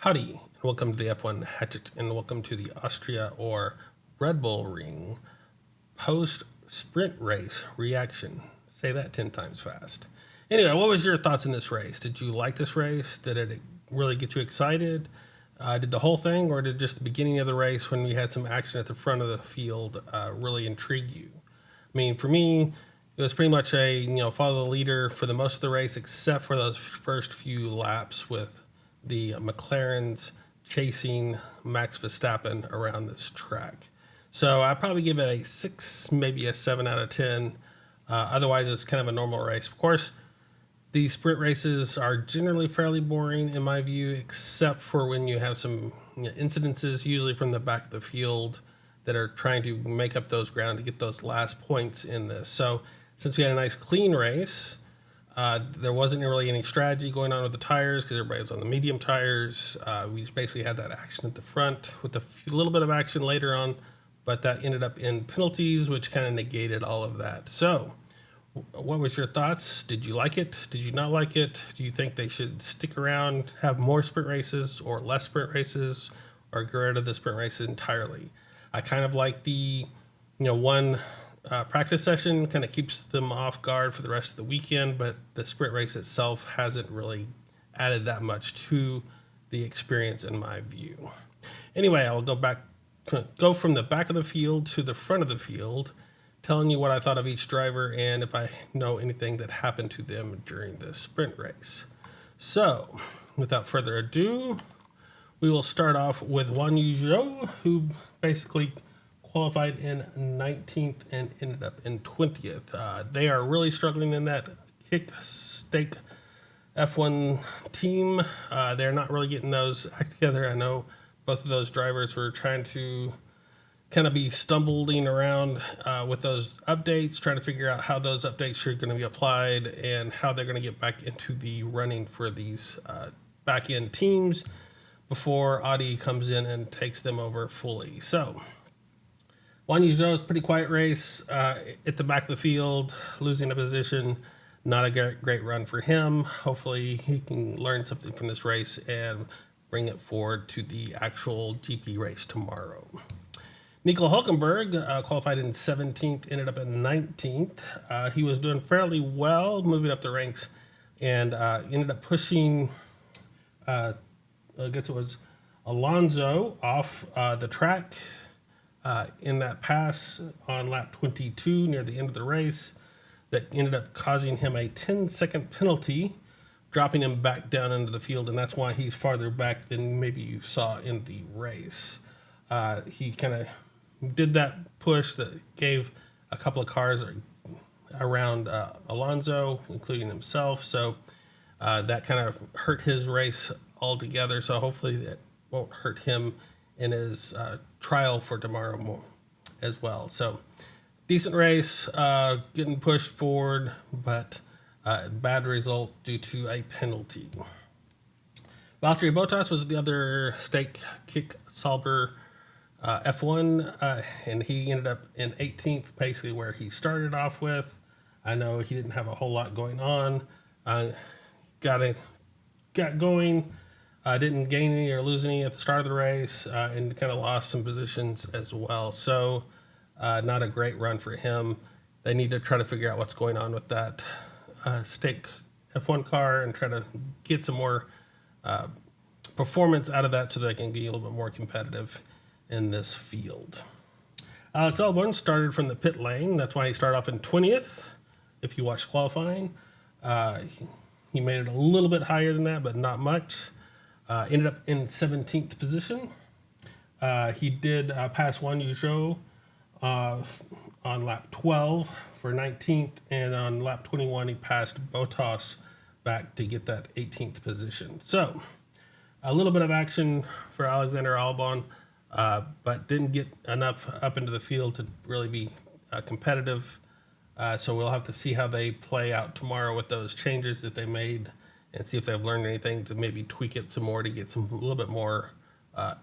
Howdy, and welcome to the F1 Hatchet, and welcome to the Austria or Red Bull Ring post-sprint race reaction. Say that 10 times fast. Anyway, what was your thoughts in this race? Did you like this race? Did it really get you excited? Did the whole thing, or did just the beginning of the race when we had some action at the front of the field really intrigue you? I mean, for me, it was pretty much a follow the leader for the most of the race, except for those first few laps with the McLarens chasing Max Verstappen around this track. So I'd probably give it a 6, maybe a 7 out of 10. Otherwise, it's kind of a normal race. Of course, these sprint races are generally fairly boring in my view, except for when you have some incidences, usually from the back of the field, that are trying to make up those ground to get those last points in this. So since we had a nice clean race, there wasn't really any strategy going on with the tires because everybody was on the medium tires. We basically had that action at the front with a little bit of action later on, but that ended up in penalties, which kind of negated all of that. So what was your thoughts? Did you like it? Did you not like it? Do you think they should stick around, have more sprint races or less sprint races, or get rid of the sprint races entirely? I kind of like the one practice session kind of keeps them off guard for the rest of the weekend, but the sprint race itself hasn't really added that much to the experience in my view. Anyway, I'll go from the back of the field to the front of the field, telling you what I thought of each driver and if I know anything that happened to them during this sprint race. So, without further ado, we will start off with Jon Carpenter, who basically qualified in 19th and ended up in 20th. They are really struggling in that kick-stake F1 team. They're not really getting those act together. I know both of those drivers were trying to kind of be stumbling around with those updates, trying to figure out how those updates are going to be applied and how they're going to get back into the running for these back-end teams before Audi comes in and takes them over fully. So Jon Carpenter's pretty quiet race at the back of the field, losing a position. Not a great run for him. Hopefully he can learn something from this race and bring it forward to the actual GP race tomorrow. Nico Hülkenberg qualified in 17th, ended up in 19th. He was doing fairly well, moving up the ranks, and ended up pushing, I guess it was Alonso off the track in that pass on lap 22 near the end of the race that ended up causing him a 10-second penalty, dropping him back down into the field, and that's why he's farther back than maybe you saw in the race. He kind of did that push that gave a couple of cars around Alonso, including himself, so that kind of hurt his race altogether, so hopefully that won't hurt him in his trial for tomorrow more as well. So decent race, getting pushed forward, but bad result due to a penalty. Valtteri Bottas was the other stake kick solver F1, and he ended up in 18th, basically where he started off with. I know he didn't have a whole lot going on. Got going. Didn't gain any or lose any at the start of the race, and kind of lost some positions as well. So not a great run for him. They need to try to figure out what's going on with that stake F1 car and try to get some more performance out of that so they can be a little bit more competitive in this field. Alex Albon started from the pit lane. That's why he started off in 20th. If you watch qualifying, he made it a little bit higher than that, but not much. Ended up in 17th position. He did pass Jon Carpenter on lap 12 for 19th, and on lap 21 he passed Bottas back to get that 18th position. So a little bit of action for Alexander Albon, but didn't get enough up into the field to really be competitive. So we'll have to see how they play out tomorrow with those changes that they made and see if they've learned anything to maybe tweak it some more to get a little bit more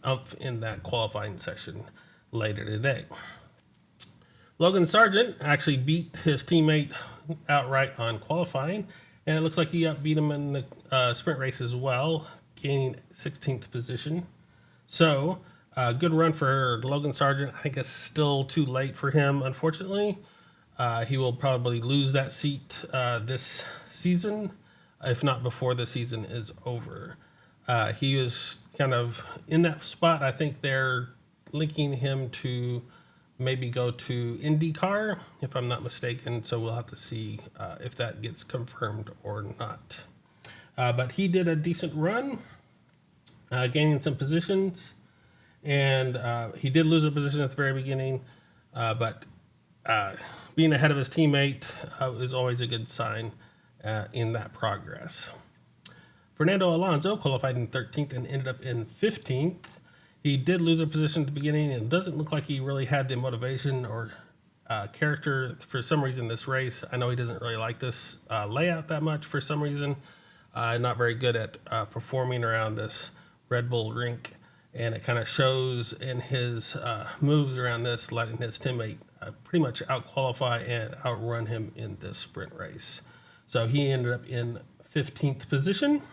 oomph in that qualifying session later today. Logan Sargent actually beat his teammate outright on qualifying, and it looks like he beat him in the sprint race as well. gaining 16th position. So, good run for Logan Sargent. I think it's still too late for him, unfortunately. He will probably lose that seat this season, if not before the season is over. He is kind of in that spot. I think they're linking him to maybe go to IndyCar, if I'm not mistaken. So we'll have to see if that gets confirmed or not. But he did a decent run, gaining some positions. And he did lose a position at the very beginning, but being ahead of his teammate is always a good sign in that progress. Fernando Alonso qualified in 13th and ended up in 15th. He did lose a position at the beginning, and it doesn't look like he really had the motivation or character for some reason this race. I know he doesn't really like this layout that much for some reason. Not very good at performing around this Red Bull rink. And it kind of shows in his moves around this, letting his teammate pretty much out-qualify and outrun him in this sprint race. So he ended up in 15th position,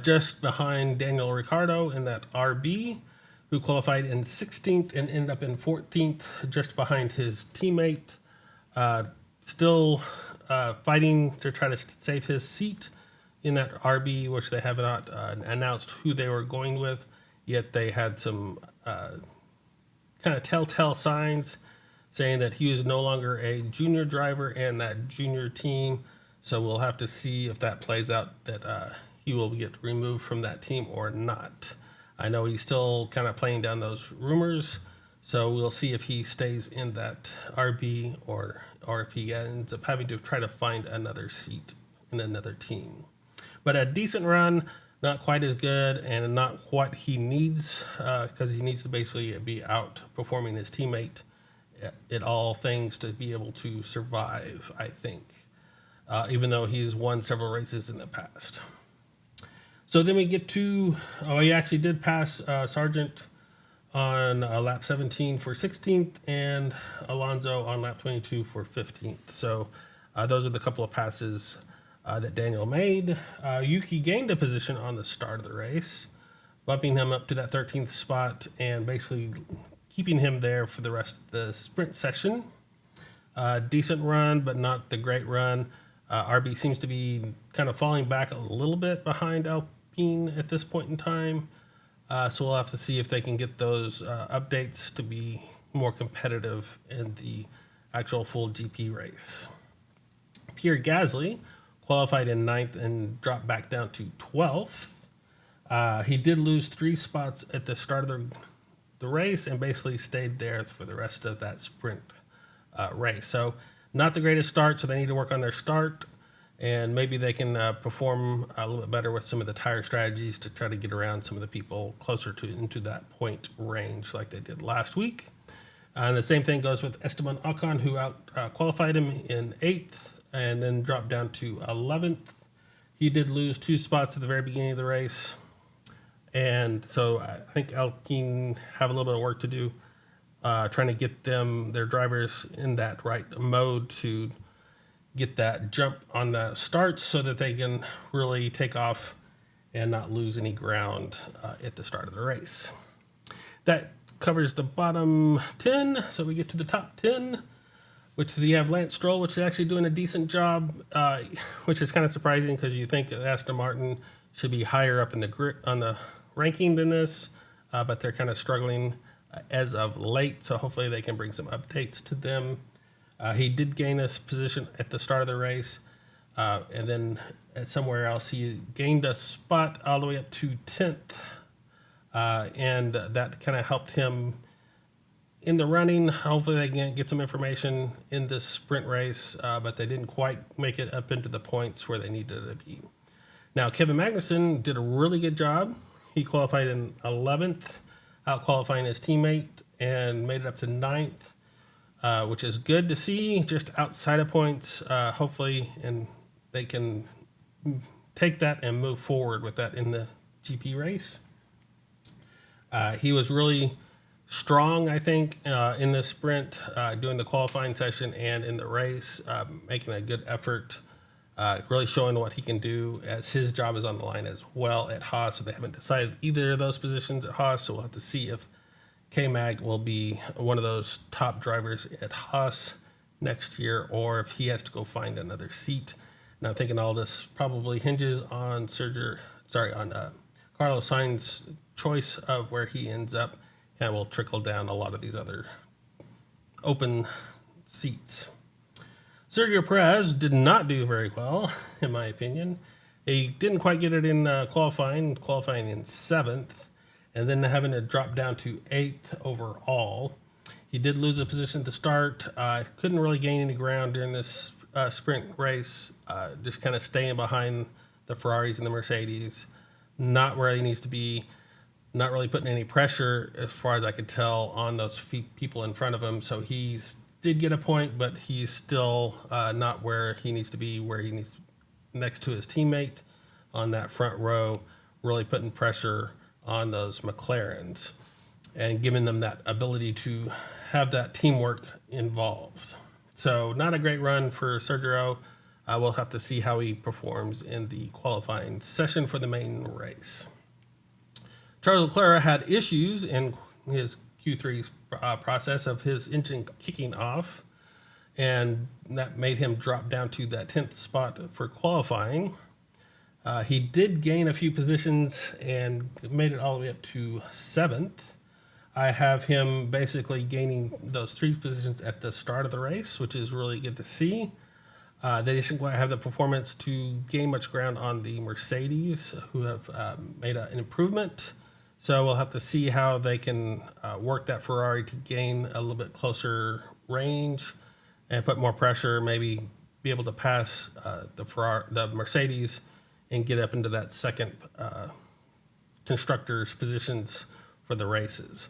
just behind Daniel Ricciardo in that RB, who qualified in 16th and ended up in 14th, just behind his teammate. Still fighting to try to save his seat in that RB, which they have not announced who they were going with, yet they had some kind of telltale signs saying that he is no longer a junior driver in that junior team. So we'll have to see if that plays out, that he will get removed from that team or not. I know he's still kind of playing down those rumors, so we'll see if he stays in that RB or if he ends up having to try to find another seat in another team. But a decent run, not quite as good, and not what he needs, because he needs to basically be outperforming his teammate at all things to be able to survive, I think, even though he's won several races in the past. So then we get to, he actually did pass Sargent on lap 17 for 16th, and Alonso on lap 22 for 15th. So those are the couple of passes that Daniel made. Yuki gained a position on the start of the race, bumping him up to that 13th spot and basically keeping him there for the rest of the sprint session. Decent run, but not the great run. RB seems to be kind of falling back a little bit behind Alpine at this point in time. So we'll have to see if they can get those updates to be more competitive in the actual full GP race. Pierre Gasly qualified in 9th and dropped back down to 12th. He did lose 3 spots at the start of the race and basically stayed there for the rest of that sprint race. So not the greatest start, so they need to work on their start, and maybe they can perform a little bit better with some of the tire strategies to try to get around some of the people closer into that point range like they did last week. And the same thing goes with Esteban Ocon, who qualified him in 8th and then dropped down to 11th. He did lose 2 spots at the very beginning of the race. And so I think Alpine have a little bit of work to do, trying to get their drivers in that right mode to get that jump on the start so that they can really take off and not lose any ground at the start of the race. That covers the bottom 10. So we get to the top 10, which we have Lance Stroll, which is actually doing a decent job, which is kind of surprising because you think Aston Martin should be higher up in on the ranking than this, but they're kind of struggling as of late. So hopefully they can bring some updates to them. He did gain a position at the start of the race, and then at somewhere else he gained a spot all the way up to 10th, and that kind of helped him in the running. Hopefully they can get some information in this sprint race, but they didn't quite make it up into the points where they needed to be. Now, Kevin Magnussen did a really good job. He qualified in 11th, out-qualifying his teammate, and made it up to 9th, which is good to see, just outside of points, hopefully, and they can take that and move forward with that in the GP race. He was really strong, I think, in this sprint, doing the qualifying session and in the race, making a good effort really showing what he can do, as his job is on the line as well at Haas. So they haven't decided either of those positions at Haas. So we'll have to see if K-Mag will be one of those top drivers at Haas next year, or if he has to go find another seat. Now, I'm thinking all this probably hinges on Carlos Sainz's choice of where he ends up. Kind of will trickle down a lot of these other open seats. Sergio Perez did not do very well, in my opinion. He didn't quite get it in qualifying in 7th, and then having to drop down to 8th overall. He did lose a position at the start. Couldn't really gain any ground during this sprint race, just kind of staying behind the Ferraris and the Mercedes. Not where he needs to be, not really putting any pressure, as far as I could tell, on those people in front of him. So he's did get a point, but he's still not where he needs to be, where he needs next to his teammate on that front row, really putting pressure on those McLarens and giving them that ability to have that teamwork involved. So not a great run for Sergio. We'll have to see how he performs in the qualifying session for the main race. Charles Leclerc had issues in his Q3 process of his engine kicking off, and that made him drop down to that 10th spot for qualifying. He did gain a few positions and made it all the way up to 7th. I have him basically gaining those 3 positions at the start of the race, which is really good to see. They didn't quite have the performance to gain much ground on the Mercedes, who have made an improvement. So we'll have to see how they can work that Ferrari to gain a little bit closer range and put more pressure, maybe be able to pass the Mercedes and get up into that second constructors positions for the races.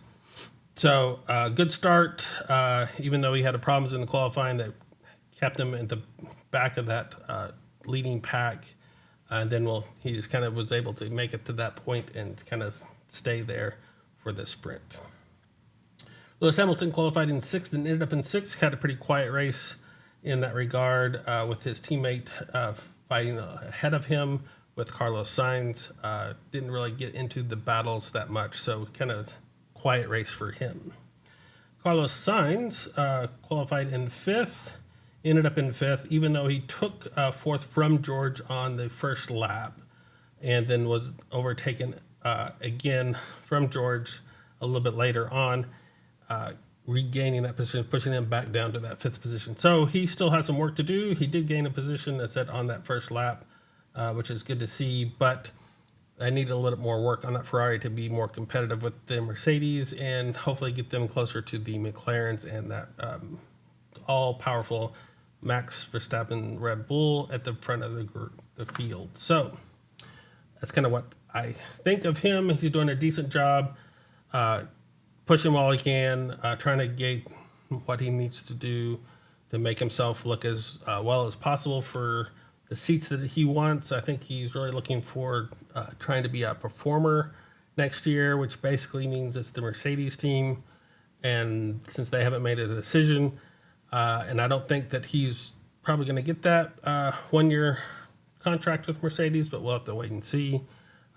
So good start, even though he had problems in the qualifying that kept him at the back of that leading pack. And then he just kind of was able to make it to that point and kind of stay there for the sprint. Lewis Hamilton qualified in 6th and ended up in 6th. Had a pretty quiet race in that regard, with his teammate fighting ahead of him with Carlos Sainz. Didn't really get into the battles that much, so kind of quiet race for him. Carlos Sainz qualified in 5th, ended up in 5th, even though he took 4th from George on the first lap, and then was overtaken again from George a little bit later on, regaining that position, pushing him back down to that 5th position. So he still has some work to do. He did gain a position, that's it, on that first lap, which is good to see, but I need a little bit more work on that Ferrari to be more competitive with the Mercedes and hopefully get them closer to the McLarens and that all-powerful Max Verstappen Red Bull at the front of the field. So that's kind of what I think of him. He's doing a decent job, pushing while he can, trying to gate what he needs to do to make himself look as well as possible for the seats that he wants. I think he's really looking for trying to be a performer next year, which basically means it's the Mercedes team. And since they haven't made a decision, and I don't think that he's probably going to get that 1-year contract with Mercedes, but we'll have to wait and see.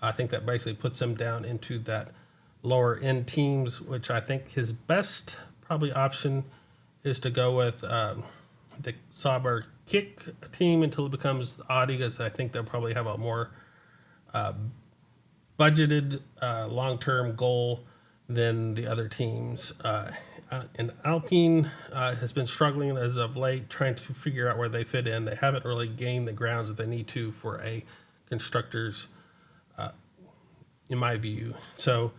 I think that basically puts him down into that lower end teams, which I think his best probably option is to go with the Sauber Kick team until it becomes Audi, because I think they'll probably have a more budgeted long-term goal than the other teams. And Alpine has been struggling as of late, trying to figure out where they fit in. They haven't really gained the grounds that they need to for a constructors, in my view. So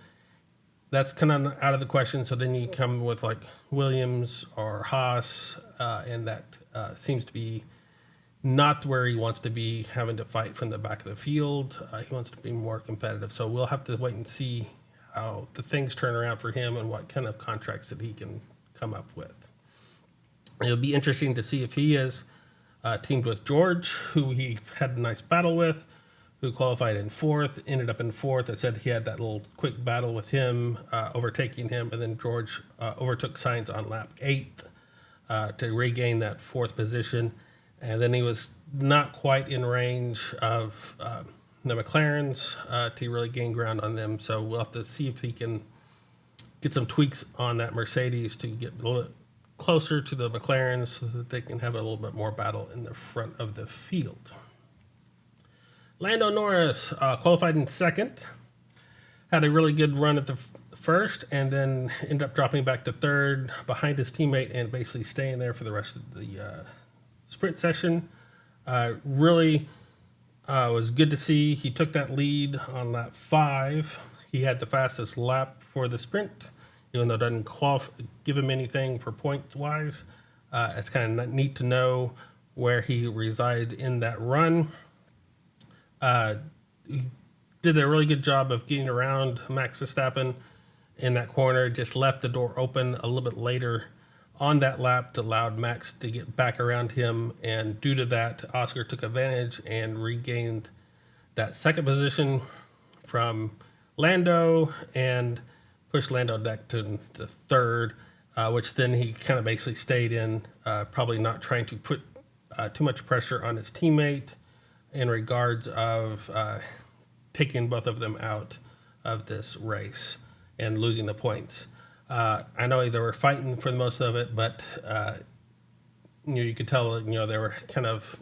that's kind of out of the question. So then you come with like Williams or Haas, and that seems to be not where he wants to be, having to fight from the back of the field. He wants to be more competitive. So we'll have to wait and see how the things turn around for him and what kind of contracts that he can come up with. It'll be interesting to see if he is teamed with George, who he had a nice battle with, who qualified in 4th, ended up in 4th. I said he had that little quick battle with him, overtaking him, and then George overtook Sainz on lap 8 to regain that 4th position. And then he was not quite in range of the McLarens to really gain ground on them. So we'll have to see if he can get some tweaks on that Mercedes to get a little bit closer to the McLarens so that they can have a little bit more battle in the front of the field. Lando Norris qualified in second, had a really good run at the first, and then ended up dropping back to third behind his teammate and basically staying there for the rest of the sprint session. Really was good to see. He took that lead on lap 5. He had the fastest lap for the sprint, even though it doesn't give him anything for point-wise. It's kind of neat to know where he resides in that run. He did a really good job of getting around Max Verstappen in that corner, just left the door open a little bit later on that lap to allow Max to get back around him. And due to that, Oscar took advantage and regained that second position from Lando and pushed Lando back to third, which then he kind of basically stayed in, probably not trying to put too much pressure on his teammate in regards of taking both of them out of this race and losing the points. I know they were fighting for the most of it, but you could tell they were kind of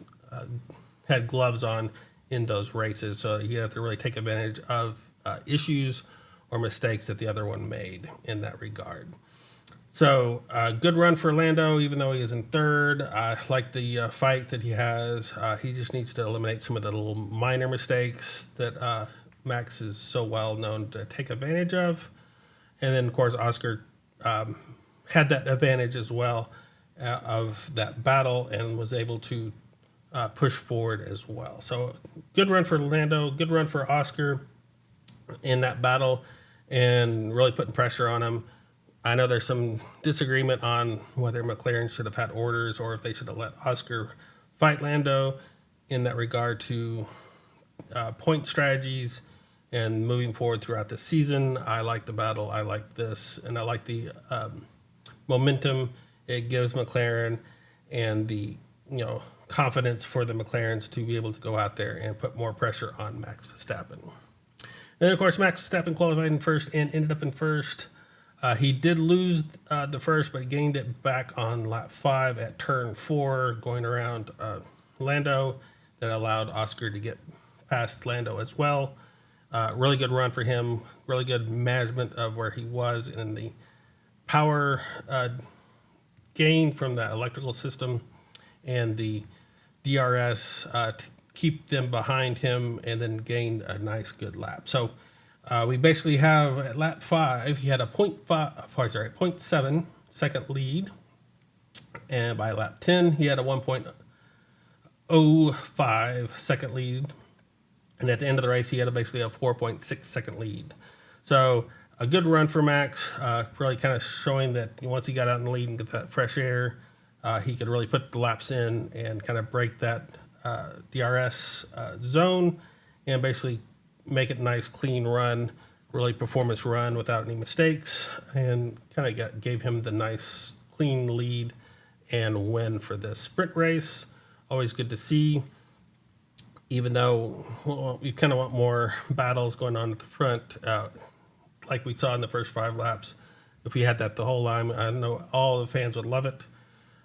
had gloves on in those races, so you have to really take advantage of issues or mistakes that the other one made in that regard. So good run for Lando, even though he is in third. I like the fight that he has. He just needs to eliminate some of the little minor mistakes that Max is so well known to take advantage of. And then, of course, Oscar had that advantage as well of that battle and was able to push forward as well. So good run for Lando, good run for Oscar in that battle and really putting pressure on him. I know there's some disagreement on whether McLaren should have had orders or if they should have let Oscar fight Lando in that regard to point strategies and moving forward throughout the season. I like the battle. I like this, and I like the momentum it gives McLaren and the confidence for the McLarens to be able to go out there and put more pressure on Max Verstappen. And then, of course, Max Verstappen qualified in first and ended up in first. He did lose the first, but he gained it back on lap 5 at turn 4, going around Lando. That allowed Oscar to get past Lando as well. Really good run for him. Really good management of where he was in the power gain from the electrical system and the DRS to keep them behind him, and then gained a nice good lap. So we basically have at lap 5, he had a 0.7 second lead, and by lap 10 he had a 1.05 second lead, and at the end of the race he had basically a 4.6 second lead. So a good run for Max, really kind of showing that once he got out in the lead and get that fresh air, he could really put the laps in and kind of break that DRS zone and basically make it a nice clean run, really performance run without any mistakes, and kind of gave him the nice clean lead and win for this sprint race. Always good to see, even though we kind of want more battles going on at the front, like we saw in the first 5 laps. If we had that the whole time, I know all the fans would love it.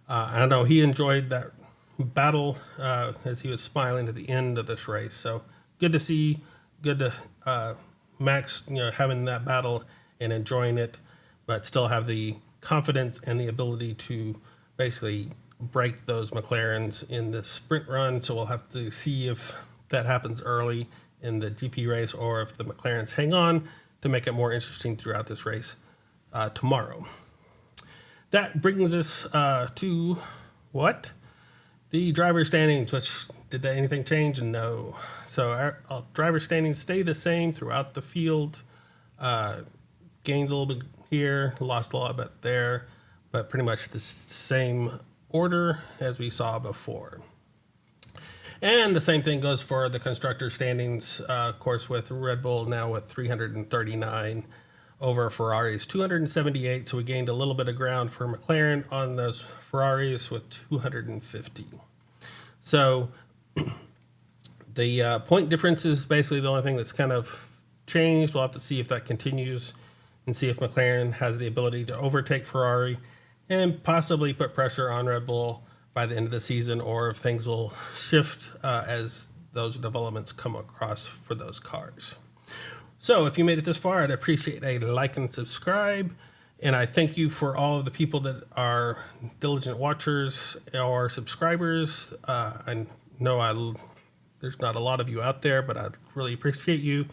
I know he enjoyed that battle as he was smiling at the end of this race. So good to see, good to Max, having that battle and enjoying it, but still have the confidence and the ability to basically break those McLarens in the sprint run. So we'll have to see if that happens early in the GP race or if the McLarens hang on to make it more interesting throughout this race tomorrow. That brings us to what? The driver standings, which did anything change? No. So our driver standings stay the same throughout the field. Gained a little bit here, lost a little bit there, but pretty much the same order as we saw before. And the same thing goes for the constructor standings, of course, with Red Bull now with 339 over Ferrari's 278. So we gained a little bit of ground for McLaren on those Ferraris with 250. So the point difference is basically the only thing that's kind of changed. We'll have to see if that continues and see if McLaren has the ability to overtake Ferrari and possibly put pressure on Red Bull by the end of the season, or if things will shift as those developments come across for those cars. So if you made it this far, I'd appreciate a like and subscribe. And I thank you for all of the people that are diligent watchers or subscribers. I know there's not a lot of you out there, but I really appreciate you.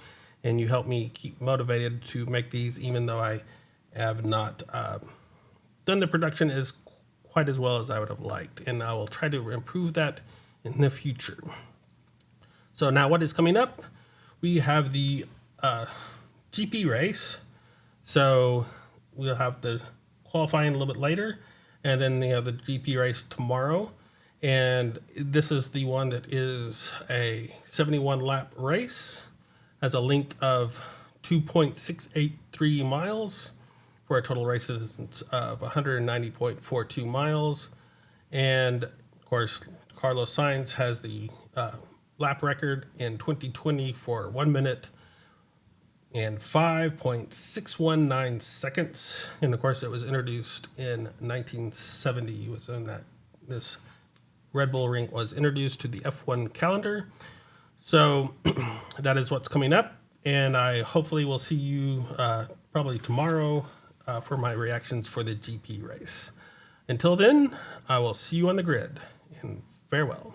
And you help me keep motivated to make these, even though I have not done the production as quite as well as I would have liked. And I will try to improve that in the future. So now what is coming up? We have the GP race. So we'll have the qualifying a little bit later, and then the GP race tomorrow. And this is the one that is a 71 lap race, has a length of 2.683 miles for a total race distance of 190.42 miles. And of course, Carlos Sainz has the lap record in 2020 for 1 minute and 5.619 seconds. And of course, it was introduced in 1970. It was in this Red Bull Ring was introduced to the F1 calendar. So that is what's coming up. And I hopefully will see you probably tomorrow for my reactions for the GP race. Until then, I will see you on the grid, and farewell.